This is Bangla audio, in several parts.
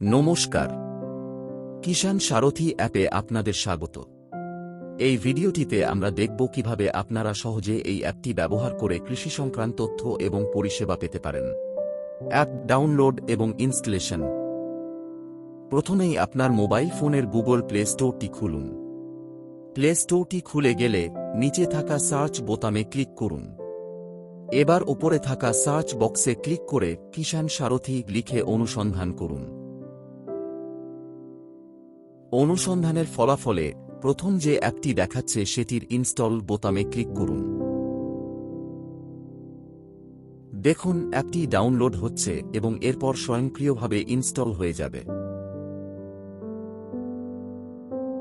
নমস্কার, কিষাণ সারথি অ্যাপে আপনাদের স্বাগত। এই ভিডিওটিতে আমরা দেখব কিভাবে আপনারা সহজে এই অ্যাপটি ব্যবহার করে কৃষি সংক্রান্ত তথ্য এবং পরিষেবা পেতে পারেন। অ্যাপ ডাউনলোড এবং ইনস্টলেশন। প্রথমেই আপনার মোবাইল ফোনের গুগল প্লে স্টোরটি খুলুন। প্লে স্টোরটি খুলে গেলে নিচে থাকা সার্চ বোতামে ক্লিক করুন। এবার ওপরে থাকা সার্চ বক্সে ক্লিক করে কিষাণ সারথি লিখে অনুসন্ধান করুন। অনুসন্ধানের ফলাফলে প্রথম যে অ্যাপটি দেখাচ্ছে সেটির ইনস্টল বোতামে ক্লিক করুন। দেখুন অ্যাপটি ডাউনলোড হচ্ছে এবং এরপর স্বয়ংক্রিয়ভাবে ইনস্টল হয়ে যাবে।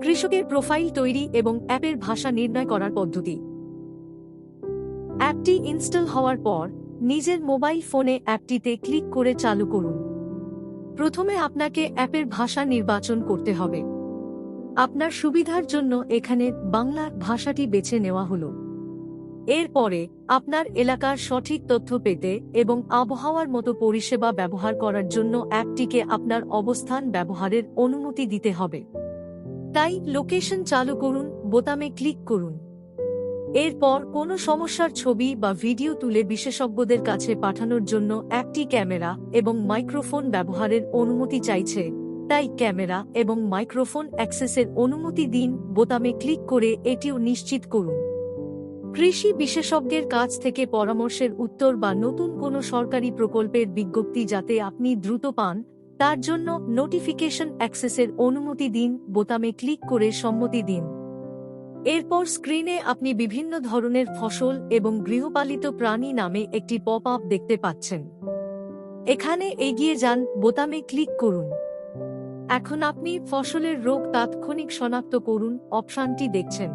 কৃষকের প্রোফাইল তৈরি এবং অ্যাপের ভাষা নির্ণয় করার পদ্ধতি। অ্যাপটি ইনস্টল হওয়ার পর নিজের মোবাইল ফোনে অ্যাপটিতে ক্লিক করে চালু করুন। প্রথমে আপনাকে অ্যাপের ভাষা নির্বাচন করতে হবে। আপনার সুবিধার জন্য এখানে বাংলা ভাষাটি বেছে নেওয়া হলো। এরপরে আপনার এলাকার সঠিক তথ্য পেতে এবং আবহাওয়ার মতো পরিষেবা ব্যবহার করার জন্য অ্যাপটিকে আপনার অবস্থান ব্যবহারের অনুমতি দিতে হবে। তাই লোকেশন চালু করুন বোতামে ক্লিক করুন। এরপর কোনো সমস্যার ছবি বা ভিডিও তুলে বিশেষজ্ঞদের কাছে পাঠানোর জন্য অ্যাপটি ক্যামেরা এবং মাইক্রোফোন ব্যবহারের অনুমতি চাইছে, তাই ক্যামেরা এবং মাইক্রোফোন অ্যাক্সেসের অনুমতি দিন বোতামে ক্লিক করে এটিও নিশ্চিত করুন। কৃষি বিশেষজ্ঞের কাছ থেকে পরামর্শের উত্তর বা নতুন কোনো সরকারি প্রকল্পের বিজ্ঞপ্তি যাতে আপনি দ্রুত পান, তার জন্য নোটিফিকেশন অ্যাক্সেসের অনুমতি দিন বোতামে ক্লিক করে সম্মতি দিন। এরপর স্ক্রিনে আপনি বিভিন্ন ধরনের ফসল এবং গৃহপালিত প্রাণী নামে একটি পপ আপ দেখতে পাচ্ছেন। এখানে এগিয়ে যান বোতামে ক্লিক করুন। এখন আপনি ফসলের রোগ তাৎক্ষণিক শনাক্ত করুন অপশনটি দেখছেন।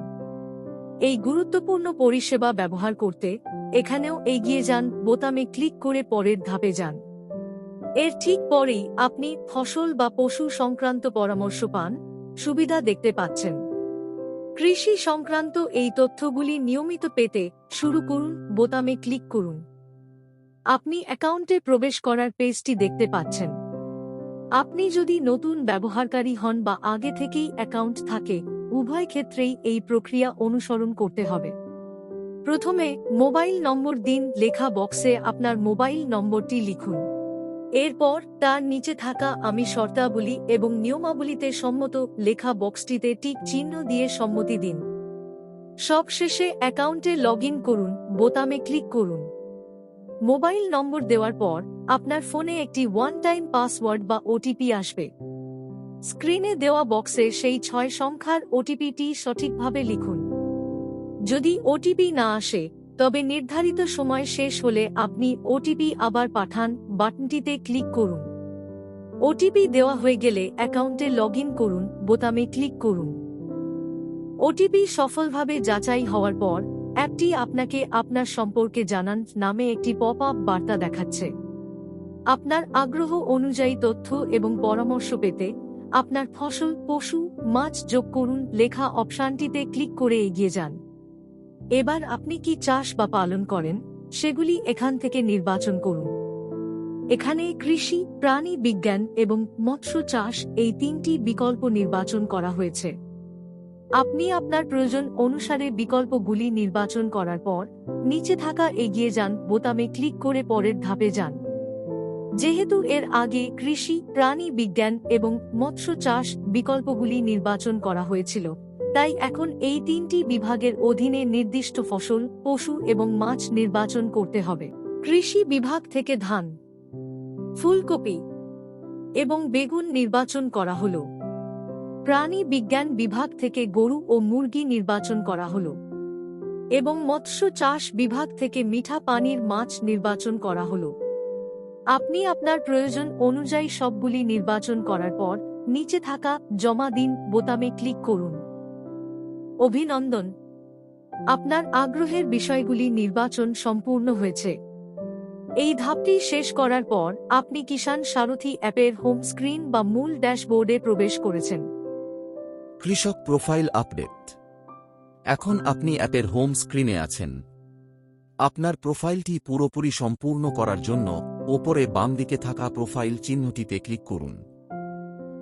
এই গুরুত্বপূর্ণ পরিষেবা ব্যবহার করতে এখানেও এগিয়ে যান বোতামে ক্লিক করে পরের ধাপে যান। এর ঠিক পরেই আপনি ফসল বা পশু সংক্রান্ত পরামর্শ পান সুবিধা দেখতে পাচ্ছেন। কৃষি সংক্রান্ত এই তথ্যগুলি নিয়মিত পেতে শুরু করুন বোতামে ক্লিক করুন। আপনি অ্যাকাউন্টে প্রবেশ করার পেজটি দেখতে পাচ্ছেন। আপনি যদি নতুন ব্যবহারকারী হন বা আগে থেকেই অ্যাকাউন্ট থাকে, উভয় ক্ষেত্রেই এই প্রক্রিয়া অনুসরণ করতে হবে। প্রথমে মোবাইল নম্বর দিন লেখা বক্সে আপনার মোবাইল নম্বরটি লিখুন। এরপর তার নিচে থাকা আমি শর্তাবলী এবং নিয়মাবলীতে সম্মত লেখা বক্সটিতে টিক চিহ্ন দিয়ে সম্মতি দিন। সবশেষে অ্যাকাউন্টে লগইন করুন বোতামে ক্লিক করুন। মোবাইল নম্বর দেওয়ার পর আপনার ফোনে একটি ওয়ান টাইম পাসওয়ার্ড বা ওটিপি আসবে। স্ক্রিনে দেওয়া বক্সে সেই 6 সংখ্যার ওটিপিটি সঠিকভাবে লিখুন। যদি ওটিপি না আসে, তবে নির্ধারিত সময় শেষ হলে আপনি ওটিপি আবার পাঠান বাটনটিতে ক্লিক করুন। ওটিপি দেওয়া হয়ে গেলে অ্যাকাউন্টে লগইন করুন বোতামে ক্লিক করুন। ওটিপি সফলভাবে যাচাই হওয়ার পর অ্যাপটি আপনাকে আপনার সম্পর্কে জানান নামে একটি পপ আপ বার্তা দেখাচ্ছে। আপনার আগ্রহ অনুযায়ী তথ্য এবং পরামর্শ পেতে আপনার ফসল, পশু, মাছ যোগ করুন লেখা অপশনটিতে ক্লিক করে এগিয়ে যান। এবার আপনি কি চাষ বা পালন করেন সেগুলি এখান থেকে নির্বাচন করুন। এখানে কৃষি, প্রাণী বিজ্ঞান এবং মৎস্য চাষ এই 3টি বিকল্প নির্বাচন করা হয়েছে। আপনি আপনার প্রয়োজন অনুসারে বিকল্পগুলি নির্বাচন করার পর নিচে থাকা এগিয়ে যান বোতামে ক্লিক করে পরের ধাপে যান। যেহেতু এর আগে কৃষি, প্রাণী বিজ্ঞান এবং মৎস্য চাষ বিকল্পগুলি নির্বাচন করা হয়েছিল, তাই এখন এই 3টি বিভাগের অধীনে নির্দিষ্ট ফসল, পশু এবং মাছ নির্বাচন করতে হবে। কৃষি বিভাগ থেকে ধান, ফুলকপি এবং বেগুন নির্বাচন করা হল। প্রাণী বিজ্ঞান বিভাগ থেকে গরু ও মুরগি নির্বাচন করা হল এবং মৎস্য চাষ বিভাগ থেকে মিঠা পানির মাছ নির্বাচন করা হল। আপনি আপনার প্রয়োজন অনুযায়ী সবগুলি নির্বাচন করার পর নিচে থাকা জমা দিন বোতামে ক্লিক করুন। অভিনন্দন, আপনার আগ্রহের বিষয়গুলি নির্বাচন সম্পূর্ণ হয়েছে। এই ধাপটি শেষ করার পর আপনি কিষাণ সারথি অ্যাপের হোম স্ক্রিন বা মূল ড্যাশবোর্ডে প্রবেশ করেছেন। কৃষক প্রোফাইল আপডেট। এখন আপনি অ্যাপের হোম স্ক্রিনে আছেন। আপনার প্রোফাইলটি পুরোপুরি সম্পূর্ণ করার জন্য ওপরে বাম দিকে থাকা প্রোফাইল চিহ্নটিতে ক্লিক করুন।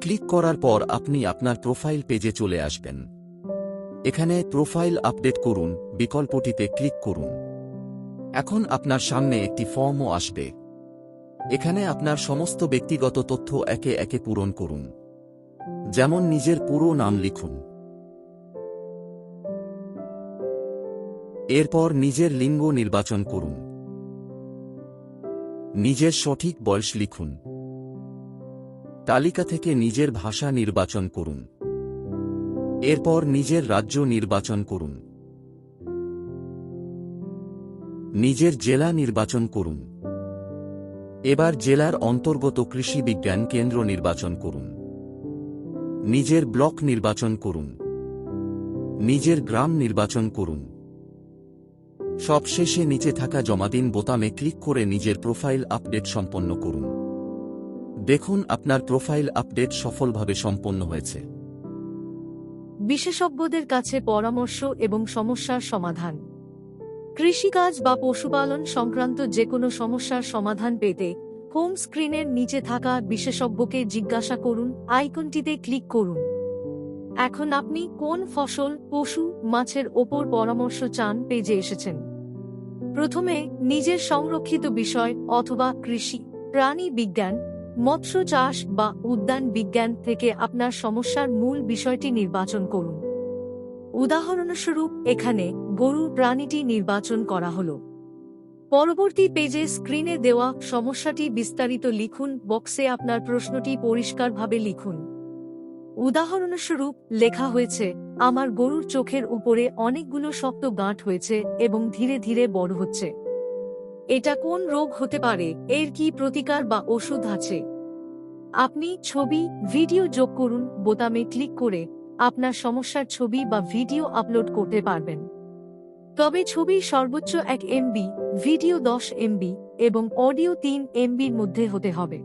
ক্লিক করার পর আপনি আপনার প্রোফাইল পেজে চলে আসবেন। এখানে প্রোফাইল আপডেট করুন বিকল্পটিতে ক্লিক করুন। এখন আপনার সামনে একটি ফর্মও আসবে। এখানে আপনার সমস্ত ব্যক্তিগত তথ্য একে একে পূরণ করুন। যেমন নিজের পুরো নাম লিখুন। এরপর নিজের লিঙ্গ নির্বাচন করুন। নিজের সঠিক বয়স লিখুন। তালিকা থেকে নিজের ভাষা নির্বাচন করুন। এরপর নিজের রাজ্য নির্বাচন করুন। নিজের জেলা নির্বাচন করুন। এবার জেলার অন্তর্গত কৃষি বিজ্ঞান কেন্দ্র নির্বাচন করুন। নিজের ব্লক নির্বাচন করুন। নিজের গ্রাম নির্বাচন করুন। সবশেষে নিচে থাকা জমা দিন বোতামে ক্লিক করে নিজের প্রোফাইল আপডেট সম্পন্ন করুন। দেখুন আপনার প্রোফাইল আপডেট সফলভাবে সম্পন্ন হয়েছে। বিশেষজ্ঞদের কাছে পরামর্শ এবং সমস্যার সমাধান। কৃষিকাজ বা পশুপালন সংক্রান্ত যে কোনো সমস্যার সমাধান পেতে হোম স্ক্রিনের নিচে থাকা বিশেষজ্ঞকে জিজ্ঞাসা করুন আইকনটিতে ক্লিক করুন। এখন আপনি কোন ফসল, পশু, মাছের ওপর পরামর্শ চান পেজে এসেছেন। প্রথমে নিজের সংরক্ষিত বিষয় অথবা কৃষি, প্রাণী বিজ্ঞান, মৎস্য চাষ বা উদ্যান বিজ্ঞান থেকে আপনার সমস্যার মূল বিষয়টি নির্বাচন করুন। উদাহরণস্বরূপ এখানে গরু প্রাণীটি নির্বাচন করা হল। পরবর্তী পেজে স্ক্রিনে দেওয়া সমস্যাটি বিস্তারিত লিখুন। বক্সে আপনার প্রশ্নটি পরিষ্কারভাবে লিখুন। উদাহরণস্বরূপ লেখা হয়েছে, আমার গরুর চোখের উপরে অনেকগুলো শক্ত গাঁট হয়েছে এবং ধীরে ধীরে বড় হচ্ছে। এটা কোন রোগ হতে পারে? এর কি প্রতিকার বা ওষুধ আছে? আপনি ছবি, ভিডিও যোগ করুন বোতামে ক্লিক করে আপনার সমস্যার ছবি বা ভিডিও আপলোড করতে পারবেন। তবে ছবি সর্বোচ্চ 1 MB, ভিডিও 10 MB এবং অডিও 3 MBর মধ্যে হতে হবে।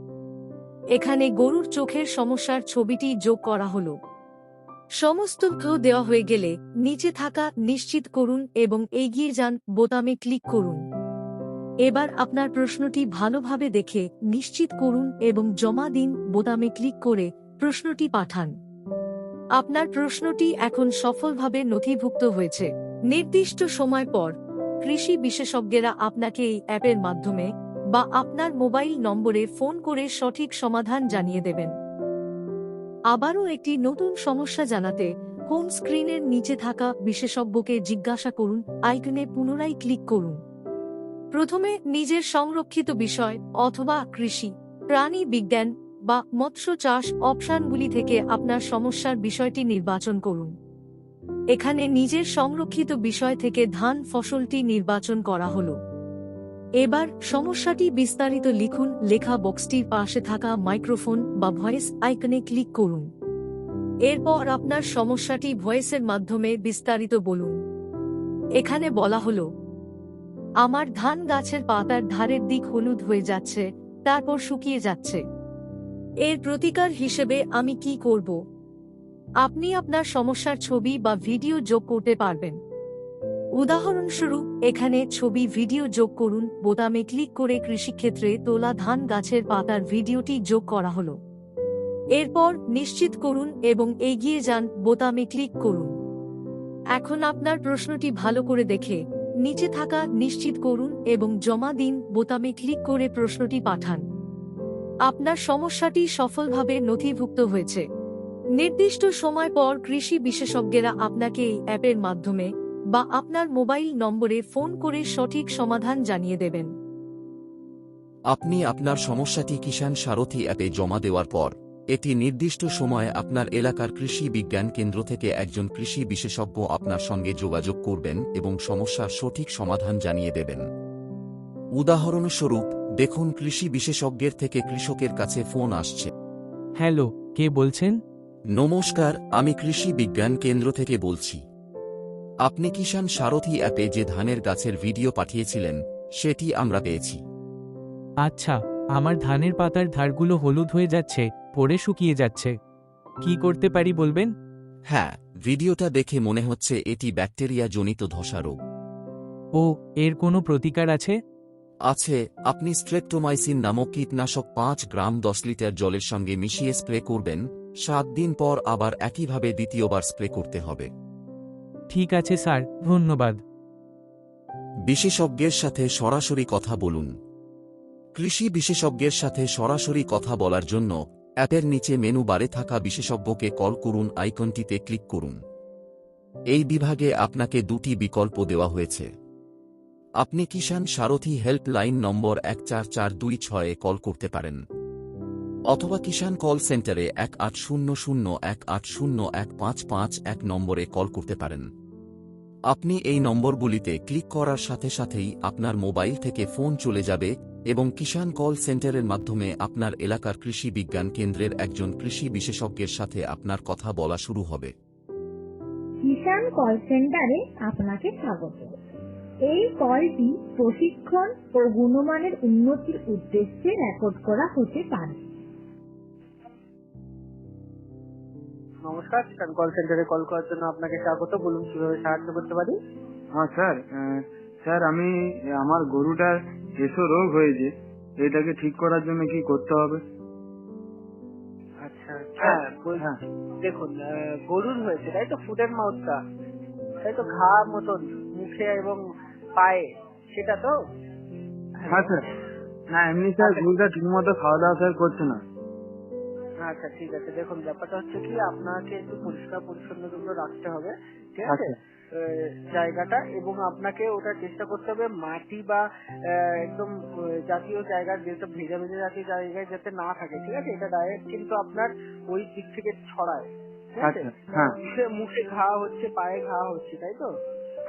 এখানে গরুর চোখের সমস্যার ছবিটি যোগ করা হলো। সমস্ত তথ্য দেওয়া হয়ে গেলে নিচে থাকা নিশ্চিত করুন এবং এগিয়ে যান বোতামে ক্লিক করুন। এবার আপনার প্রশ্নটি ভালোভাবে দেখে নিশ্চিত করুন এবং জমা দিন বোতামে ক্লিক করে প্রশ্নটি পাঠান। আপনার প্রশ্নটি এখন সফলভাবে নথিভুক্ত হয়েছে। নির্দিষ্ট সময় পর কৃষি বিশেষজ্ঞরা আপনাকে এই অ্যাপের মাধ্যমে বা আপনার মোবাইল নম্বরে ফোন করে সঠিক সমাধান জানিয়ে দেবেন। আবারও একটি নতুন সমস্যা জানাতে হোম স্ক্রিনের নিচে থাকা বিশেষজ্ঞকে জিজ্ঞাসা করুন আইকনে পুনরায় ক্লিক করুন। প্রথমে নিজের সংরক্ষিত বিষয় অথবা কৃষি, প্রাণী বিজ্ঞান বা মৎস্য চাষ অপশনগুলি থেকে আপনার সমস্যার বিষয়টি নির্বাচন করুন। এখানে নিজের সংরক্ষিত বিষয় থেকে ধান ফসলটি নির্বাচন করা হল। এবার সমস্যাটি বিস্তারিত লিখুন। লেখা বক্সটির পাশে থাকা মাইক্রোফোন বা ভয়েস আইকনে ক্লিক করুন। এরপর আপনার সমস্যাটি ভয়েসের মাধ্যমে বিস্তারিত বলুন। এখানে বলা হল, আমার ধান গাছের পাতার ধারের দিক হলুদ হয়ে যাচ্ছে, তারপর শুকিয়ে যাচ্ছে। এর প্রতিকার হিসেবে আমি কি করব? আপনি আপনার সমস্যার ছবি বা ভিডিও যোগ করতে পারবেন। উদাহরণস্বরূপ এখানে ছবি, ভিডিও যোগ করুন বোতামে ক্লিক করে কৃষিক্ষেত্রে তোলা ধান গাছের পাতার ভিডিওটি যোগ করা হল। এরপর নিশ্চিত করুন এবং এগিয়ে যান বোতামে ক্লিক করুন। এখন আপনার প্রশ্নটি ভালো করে দেখে নিচে থাকা নিশ্চিত করুন এবং জমা দিন বোতামে ক্লিক করে প্রশ্নটি পাঠান। আপনার সমস্যাটি সফলভাবে নথিভুক্ত হয়েছে। নির্দিষ্ট সময় পর কৃষি বিশেষজ্ঞরা আপনাকে এই অ্যাপের মাধ্যমে বা আপনার মোবাইল নম্বরে ফোন করে সঠিক সমাধান জানিয়ে দেবেন। আপনি আপনার সমস্যাটি কিষাণ সারথি অ্যাপে জমা দেওয়ার পর এটি নির্দিষ্ট সময়ে আপনার এলাকার কৃষি বিজ্ঞান কেন্দ্র থেকে একজন কৃষি বিশেষজ্ঞ আপনার সঙ্গে যোগাযোগ করবেন এবং সমস্যার সঠিক সমাধান জানিয়ে দেবেন। উদাহরণস্বরূপ দেখুন, কৃষি বিশেষজ্ঞের থেকে কৃষকের কাছে ফোন আসছে। হ্যালো, কে বলছেন? নমস্কার, আমি কৃষি বিজ্ঞান কেন্দ্র থেকে বলছি। আপনি কিষাণ সারথি অ্যাপে যে ধানের গাছের ভিডিও পাঠিয়েছিলেন সেটি আমরা পেয়েছি। আচ্ছা, আমার ধানের পাতার ধারগুলো হলুদ হয়ে যাচ্ছে, পড়ে শুকিয়ে যাচ্ছে। কি করতে পারি বলবেন? হ্যাঁ, ভিডিওটা দেখে মনে হচ্ছে এটি ব্যাকটেরিয়া জনিত ধসা রোগ। ও, এর কোনো প্রতিকার আছে? আছে। আপনি স্ট্রেপ্টোমাইসিন নামক কীটনাশক 5 গ্রাম 10 লিটার জলের সঙ্গে মিশিয়ে স্প্রে করবেন। 7 দিন পর আবার একইভাবে দ্বিতীয়বার স্প্রে করতে হবে। ঠিক আছে স্যার, ধন্যবাদ। বিশেষজ্ঞের সাথে সরাসরি কথা বলুন। কৃষি বিশেষজ্ঞের সাথে সরাসরি কথা বলার জন্য অ্যাপের নিচে মেনু বারে থাকা বিশেষজ্ঞকে কল করুন, আইকনটিতে ক্লিক করুন। এই বিভাগে আপনাকে 2টি বিকল্প দেওয়া হয়েছে। আপনি কিষাণ সারথি হেল্পলাইন নম্বর 14426 এ কল করতে পারেন, অথবা কিষাণ কল সেন্টারে 180018015551 নম্বরে কল করতে পারেন। আপনি এই নম্বরগুলিতে ক্লিক করার সাথে সাথেই আপনার মোবাইল থেকে ফোন চলে যাবে এবং কিষাণ কল সেন্টারের মাধ্যমে আপনার এলাকার কৃষি বিজ্ঞান কেন্দ্রের একজন কৃষি বিশেষজ্ঞের সাথে আপনার কথা বলা শুরু হবে। কিষাণ কল সেন্টারে আপনাকে স্বাগত। এই কলটি প্রশিক্ষণ ও গুণমানের উন্নতির উদ্দেশ্যে রেকর্ড করা হতে পারে। নমস্কার, কিষাণ কল সেন্টারে কল করার জন্য আপনাকে স্বাগত। বলুন কিভাবে সাহায্য করতে পারি? হ্যাঁ স্যার, স্যার আমি আমার গরুটার এসো রোগ হয়েছে, এটাকে ঠিক করার জন্য কি করতে হবে? আচ্ছা, দেখুন, গরুর হয়েছে তাই তো, ফুড এন্ড মাউথটা, তাই তো, ঘা মতন মুখে এবং পায়ে, সেটা তো? হ্যাঁ স্যার। না এমনি স্যার, গরুটা ঠিক মতো খাওয়া দাওয়া স্যার করছে না। আচ্ছা ঠিক আছে, দেখুন ব্যাপারটা হচ্ছে কি, আপনাকে একটু পরিষ্কার পরিচ্ছন্ন রাখতে হবে, ঠিক আছে, জায়গাটা, এবং আপনাকে ওটা চেষ্টা করতে হবে মাটি বা একদম জাতীয় জায়গার, যেসব ভেজা ভেজা জাতীয় জায়গায় যাতে না থাকে, ঠিক আছে। এটা ডাইরেক্ট কিন্তু আপনার ওই দিক থেকে ছড়ায়, ঠিক আছে। মুখে ঘা হচ্ছে, পায়ে ঘা হচ্ছে, তাই তো?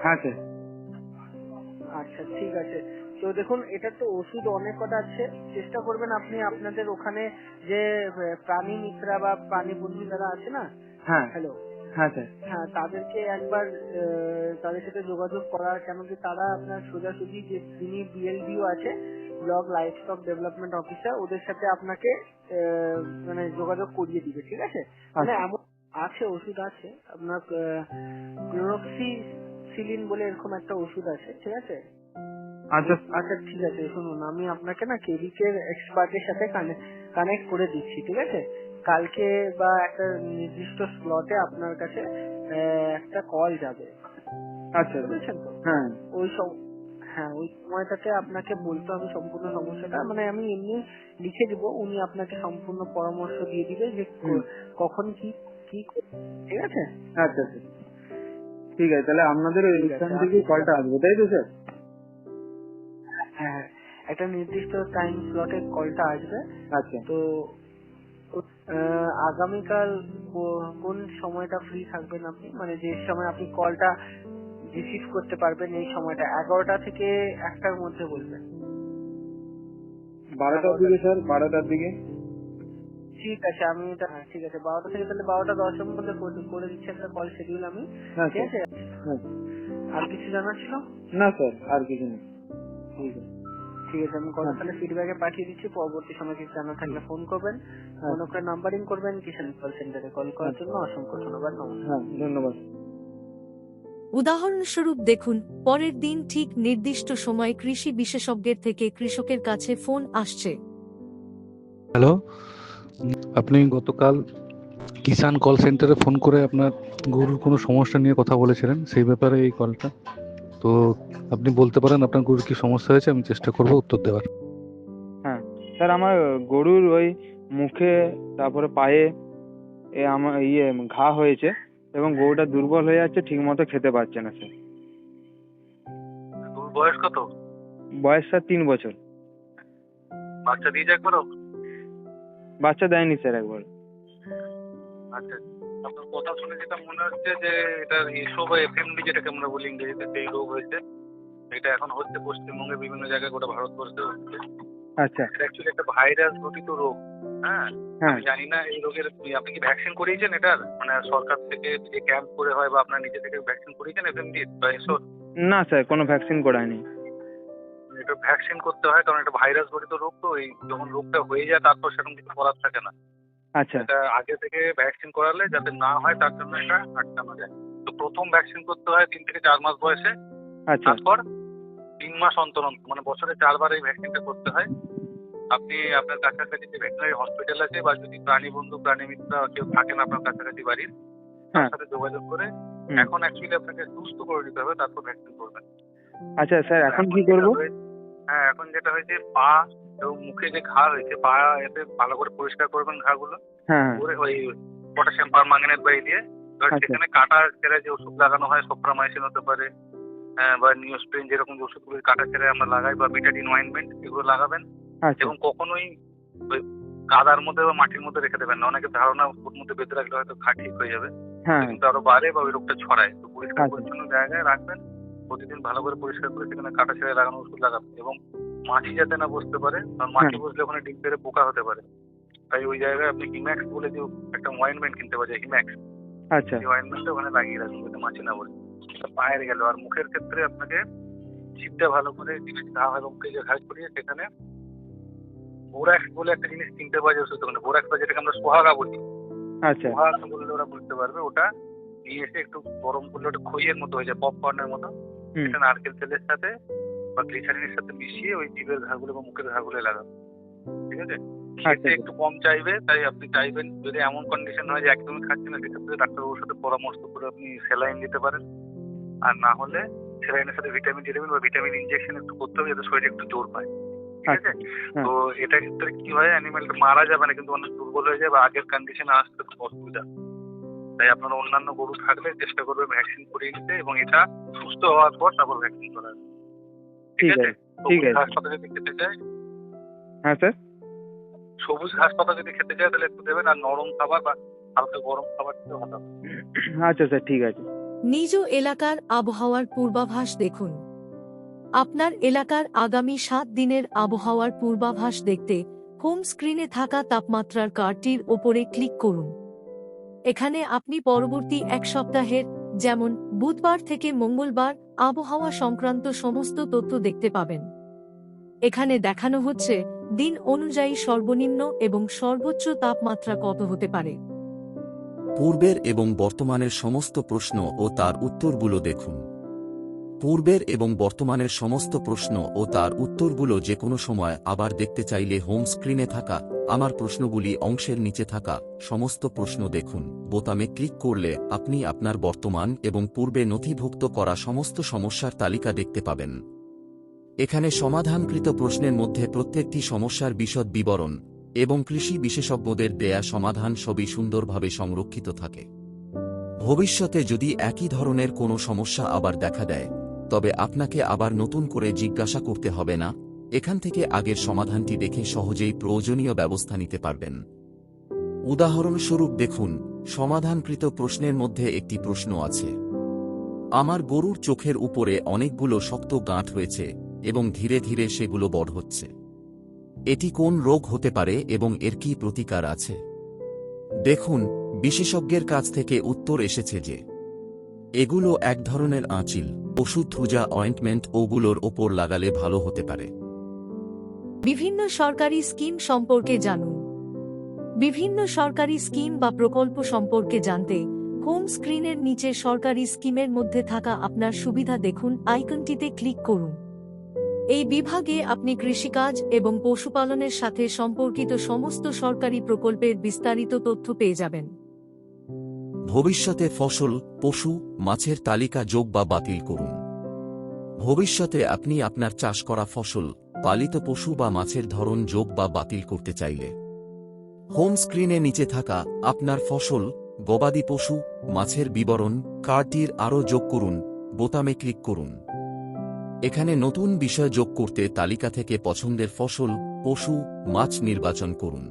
হ্যাঁ স্যার। আচ্ছা ঠিক আছে, তো দেখুন এটার তো ওষুধ অনেক কটা আছে, চেষ্টা করবেন আপনি আপনাদের ওখানে যে প্রাণী মিত্রা বা প্রাণী বন্ধু যারা আছে না, হ্যাঁ হ্যালো, হ্যাঁ স্যার, হ্যাঁ, তাদেরকে একবার তাদের সাথে যোগাযোগ করার, কেন কি তারা আপনার সোজাসুজি যে যিনি বিএলডিও আছে, block life stock development officer, ওদের সাথে আপনাকে মানে যোগাযোগ করিয়ে দিবে, ঠিক আছে। মানে এমন আছে, ওষুধ আছে আপনার, ক্লোরক্সিসিলিন বলে এরকম একটা ওষুধ আছে, ঠিক আছে। আচ্ছা আচ্ছা ঠিক আছে, শুনুন, আমি আপনাকে না কেভিকের এক্সপার্টের সাথে কানেক্ট করে দিচ্ছি, ঠিক আছে। কালকে বা একটা নির্দিষ্ট স্লটে আপনার কাছে একটা কল যাবে। আচ্ছা, বুঝেছেন তো? হ্যাঁ ওই সময়টাতে আপনাকে বলতে হবে সম্পূর্ণ সমস্যাটা, মানে আমি এমনি লিখে দিব, উনি আপনাকে সম্পূর্ণ পরামর্শ দিয়ে দিবে যে কখন কি কি, ঠিক আছে। আচ্ছা আচ্ছা ঠিক আছে, তাহলে আপনাদের ওই স্থান থেকে কলটা আসবে, তাই তো স্যার? হ্যাঁ, একটা নির্দিষ্ট টাইম স্লটে কলটা আসবে। আচ্ছা, তো আগামীকাল কোন সময়টা ফ্রি থাকবেন আপনি, মানে যে সময় আপনি কলটা রিসিভ করতে পারবেন, এই সময়টা 11টা থেকে 1টার মধ্যে বলবেন। 12টার দিকে স্যার, 12টার দিকে। ঠিক আছে, আমি এটা, ঠিক আছে, 12টা থেকে তাহলে 12টা 10 মধ্যে করে দিচ্ছি একটা কল শিডিউল আমি, ঠিক আছে। আর কিছু জানার ছিল? না স্যার, আর কিছু নেই। ঠিক আছে, আমি কল তাহলে ফিডব্যাকে পাঠিয়ে দিচ্ছি, পরবর্তী সময় কিছু জানা থাকলে ফোন করবেন, ফোন করে নাম্বারিং করবেন। কিষাণ কল সেন্টারে কল করার জন্য অসংখ্য ধন্যবাদ। নমস্কার। ধন্যবাদ। উদাহরণস্বরূপ দেখুন, পরের দিন ঠিক নির্দিষ্ট সময় কৃষি বিশেষজ্ঞের থেকে কৃষকের কাছে ফোন আসছে। হ্যালো, আপনি গতকাল কিষাণ কল সেন্টারে ফোন করে আপনার গরুর কোনো সমস্যা নিয়ে কথা বলেছিলেন, সেই ব্যাপারে এই কলটা। তো আপনি বলতে পারেন আপনার গরুর কি সমস্যা হয়েছে, আমি চেষ্টা করব উত্তর দেওয়ার। হ্যাঁ স্যার, আমার গরুর ওই মুখে, তারপরে পায়ে আমার ঘা হয়েছে এবং গরুটা দুর্বল হয়ে যাচ্ছে, ঠিক মতো খেতে পারছে না স্যার। গরুর বয়স কত? বয়স স্যার 3 বছর। বাচ্চা দিয়েছে একবারও? বাচ্চা দেয়নি স্যার একবার। আচ্ছা, আপনার কথা শুনে যেটা মনে হচ্ছে যে এটা এসো বা এফএমডি যেটাকে আমরা বলি ইংরেজিতে, সেই রোগ হয়েছে। এটা এখন হচ্ছে পশ্চিমবঙ্গের বিভিন্ন জায়গায়, গোটা ভারতবর্ষে হচ্ছে। আচ্ছা, এটা অ্যাকচুয়ালি একটা ভাইরাস ঘটিত রোগ। হ্যাঁ, হ্যাঁ, আমি জানি না এই রোগের আপনি কি ভ্যাকসিন করিয়েছেন এটার, মানে সরকার থেকে যে ক্যাম্প করে হয় বা আপনার নিজে থেকে ভ্যাকসিন করিয়েছেন এফএমডি বা এসো? না স্যার, কোনো ভ্যাকসিন করায়নি। এটা ভ্যাকসিন করতে হয়, কারণ এটা ভাইরাস ঘটিত রোগ, তো এই যখন রোগটা হয়ে যায় তারপর সেরকম কিছু করার থাকে না। আচ্ছা, এটা আগে থেকে ভ্যাকসিন করালে যাতে না হয় তার জন্য এটা আটকানো যায়। তো প্রথম ভ্যাকসিন করতে হয় 3 থেকে 4 মাস বয়সে, আচ্ছা, তারপর 3 মাস অন্তর অন্তর, মানে বছরে 4 বার এই ভ্যাকসিনটা করতে হয়। আপনি আপনার কাছাকাছি যে ভেটেরিনারি হসপিটাল আছে বা যদি প্রাণী বন্ধু প্রাণী মিত্র কেউ থাকেন আপনার কাছাকাছি বাড়ির, তার হ্যাঁ। সাথে যোগাযোগ করে হুম। এখন অ্যাকচুয়ালি আপনাকে সুস্থ করে দিতে হবে, তারপর ভ্যাকসিন করবেন। আচ্ছা স্যার, এখন কি যেটা করব? হ্যাঁ, এখন যেটা হয়েছে পা এবং মুখে যে ঘা হয়েছে, পা এতে ভালো করে পরিষ্কার করবেন ঘাগুলো, হ্যাঁ করে ওই পটাশিয়াম পারম্যাঙ্গানেট বাই দিয়ে। এবার আচ্ছা। সেখানে কাটা ছেড়ে যে ওষুধ লাগানো হয়, সোপ্রামাইসিন হতে পারে, বা নিওস্প্রিন, যেরকম যে ওষুধগুলো কাটা ছেড়ে আমরা লাগাই, বা বিটাডিন অয়েন্টমেন্ট, এগুলো লাগাবেন। আচ্ছা এবং কখনোই ওই কাদার মধ্যে বা মাটির মধ্যে রেখে দেবেন না। অনেকের ধারণা ওর মধ্যে বেঁধে রাখলে হয়তো ঘা ঠিক হয়ে যাবে, হ্যাঁ কিন্তু আরো বাড়ে বা ওই রোগটা ছড়ায়। তো পরিষ্কার আচ্ছা। পরিচ্ছন্ন জায়গায় রাখবেন, প্রতিদিন ভালো করে পরিষ্কার করে সেখানে কাটা ছেড়ে লাগানো ওষুধ লাগাবেন। এবং মাছি যাতে না বসতে পারে, কারণ মাছি বসলে ওখানে ডিম পেড়ে পোকা হতে পারে। তাই ওই জায়গায় আপনি হিম্যাক্স বলে যে একটা অয়েন্টমেন্ট কিনতে পারে, হিম্যাক্স, আচ্ছা এই অয়েন্টমেন্টটা ওখানে লাগিয়ে রাখবেন যাতে মাছি না বসে। পায়ের গেল। আর মুখের ক্ষেত্রে আপনাকে জিভটা ভালো করে জিভে ঘা হয় এবং মুখে যে ঘা করিয়ে সেখানে বোরাক্স বলে একটা জিনিস কিনতে পাওয়া যায় ওষুধ দোকানে, বোরাক্স বা যেটাকে আমরা সোহাগা বলি, আচ্ছা সোহাগা বললে ওরা বুঝতে পারবে। ওটা নিয়ে এসে একটু গরম করলে ওটা খইয়ের মতো হয়ে যায়, পপকর্নের মতো। হুম। এটা নারকেল তেলের সাথে বা গ্লিসারিনের সাথে মিশিয়ে ওই জিভের ঘাগুলো বা মুখের ঘাগুলো লাগাবে, ঠিক আছে? খেতে একটু কম চাইবে, তাই আপনি চাইবেন যদি এমন কন্ডিশন হয় যে একদমই খাচ্ছেন না, সেক্ষেত্রে ডাক্তারবাবুর সাথে পরামর্শ করে আপনি স্যালাইন দিতে পারেন। আর না হলে স্যালাইনের সাথে ভিটামিন ডি দেবেন বা ভিটামিন ইনজেকশন একটু করতে হবে যাতে শরীরে একটু জোর পায়, ঠিক আছে? হ্যাঁ। তো এটা ক্ষেত্রে কি হয়, অ্যানিমালটা মারা যাবে না, কিন্তু অনেক দুর্বল হয়ে যায় বা আগের কন্ডিশনে আসতে খুব অসুবিধা। তাই আপনারা অন্যান্য গরু থাকলে চেষ্টা করবেন ভ্যাকসিন করিয়ে নিতে এবং এটা সুস্থ হওয়ার পর তারপর ভ্যাকসিন করার, ঠিক ঠিক আছে? আছে, ঠিক সবুজ আছে। ঘাস পাতা যদি খেতে চায়, হ্যাঁ স্যার। সবুজ ঘাস পাতা যদি খেতে চায় তাহলে একটু দেবেন, আর নরম খাবার বা হালকা গরম খাবার খেতে ভালো হবে। আচ্ছা স্যার, ঠিক আছে। নিজ এলাকার আবহাওয়ার পূর্বাভাস দেখুন। আপনার এলাকার আগামী 7 দিনের আবহাওয়ার পূর্বাভাস দেখতে হোম স্ক্রিনে থাকা তাপমাত্রার কার্ডটির ওপরে ক্লিক করুন। এখানে আপনি পরবর্তী এক সপ্তাহের, যেমন বুধবার থেকে মঙ্গলবার, আবহাওয়া সংক্রান্ত সমস্ত তথ্য দেখতে পাবেন। এখানে দেখানো হচ্ছে দিন অনুযায়ী সর্বনিম্ন এবং সর্বোচ্চ তাপমাত্রা কত হতে পারে। পূর্বের এবং বর্তমানের সমস্ত প্রশ্ন ও তার উত্তরগুলো দেখুন। পূর্বের এবং বর্তমানের সমস্ত প্রশ্ন ও তার উত্তরগুলো যে কোনো সময় আবার দেখতে চাইলে হোম স্ক্রিনে থাকা আমার প্রশ্নগুলি অংশের নিচে থাকা সমস্ত প্রশ্ন দেখুন বোতামে ক্লিক করলে আপনি আপনার বর্তমান এবং পূর্বে নথিভুক্ত করা সমস্ত সমস্যার তালিকা দেখতে পাবেন। এখানে সমাধানকৃত প্রশ্নের মধ্যে প্রত্যেকটি সমস্যার বিশদ বিবরণ এবং কৃষি বিশেষজ্ঞদের দেয়া সমাধান সবই সুন্দরভাবে সংরক্ষিত থাকে। ভবিষ্যতে যদি একই ধরনের কোনো সমস্যা আবার দেখা দেয়, তবে আপনাকে আবার নতুন করে জিজ্ঞাসা করতে হবে না, এখান থেকে আগের সমাধানটি দেখে সহজেই প্রয়োজনীয় ব্যবস্থা নিতে পারবেন। উদাহরণস্বরূপ দেখুন, সমাধানকৃত প্রশ্নের মধ্যে একটি প্রশ্ন আছে, আমার গরুর চোখের উপরে অনেকগুলো শক্ত গাঁট হয়েছে এবং ধীরে ধীরে সেগুলো বড় হচ্ছে। এটি কোন রোগ হতে পারে এবং এর কি প্রতিকার আছে? দেখুন, বিশেষজ্ঞের কাছ থেকে উত্তর এসেছে যে এগুলো এক ধরনের আঁচিল, ওষুধ থুজা অয়েন্টমেন্ট ওগুলোর ওপর লাগালে ভালো হতে পারে। বিভিন্ন সরকারি স্কিম সম্পর্কে জানুন। বিভিন্ন সরকারি স্কিম বা প্রকল্প সম্পর্কে জানতে হোম স্ক্রিনের নিচে সরকারি স্কিমের মধ্যে থাকা আপনার সুবিধা দেখুন আইকনটিতে ক্লিক করুন। এই বিভাগে আপনি কৃষিকাজ এবং পশুপালনের সাথে সম্পর্কিত সমস্ত সরকারি প্রকল্পের বিস্তারিত তথ্য পেয়ে যাবেন। ভবিষ্যতে ফসল, পশু, মাছের তালিকা যোগ বা বাতিল করুন। ভবিষ্যতে আপনি আপনার চাষ করা ফসল, পালিত পশু বা মাছের ধরন যোগ বা বাতিল করতে চাইলে হোম স্ক্রিনে নিচে থাকা আপনার ফসল, গবাদি পশু, মাছের বিবরণ কার্ডটির আরও যোগ করুন বোতামে ক্লিক করুন। এখানে নতুন বিষয় যোগ করতে তালিকা থেকে পছন্দের ফসল, পশু, মাছ নির্বাচন করুন।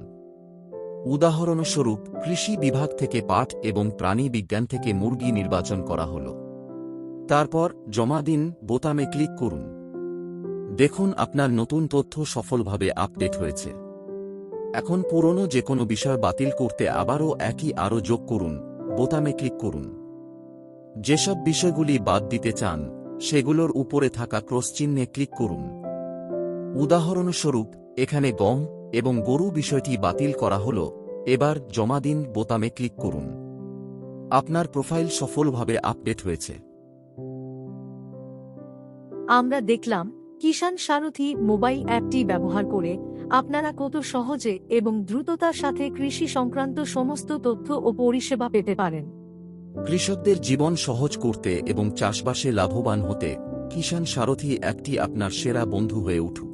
উদাহরণস্বরূপ কৃষি বিভাগ থেকে পাট এবং প্রাণী বিজ্ঞান থেকে মুরগি নির্বাচন করা হল। তারপর জমা দিন বোতামে ক্লিক করুন। দেখুন আপনার নতুন তথ্য সফলভাবে আপডেট হয়েছে। এখন পুরনো যে কোনো বিষয় বাতিল করতে আবারও একই আরও যোগ করুন বোতামে ক্লিক করুন। যেসব বিষয়গুলি বাদ দিতে চান সেগুলোর উপরে থাকা ক্রস চিহ্নে ক্লিক করুন। উদাহরণস্বরূপ এখানে গম এবং গরু বিষয়টি বাতিল করা হল। এবার জমা দিন বোতামে ক্লিক করুন। আপনার প্রোফাইল সফলভাবে আপডেট হয়েছে। আমরা দেখলাম কিষাণ সারথি মোবাইল অ্যাপটি ব্যবহার করে আপনারা কত সহজে এবং দ্রুততার সাথে কৃষি সংক্রান্ত সমস্ত তথ্য ও পরিষেবা পেতে পারেন। কৃষকদের জীবন সহজ করতে এবং চাষবাসে লাভবান হতে কিষাণ সারথি অ্যাপটি আপনার সেরা বন্ধু হয়ে উঠুক।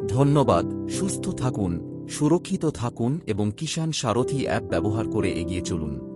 ধন্যবাদ, সুস্থ থাকুন, সুরক্ষিত থাকুন এবং কিষাণ সারথি অ্যাপ ব্যবহার করে এগিয়ে চলুন।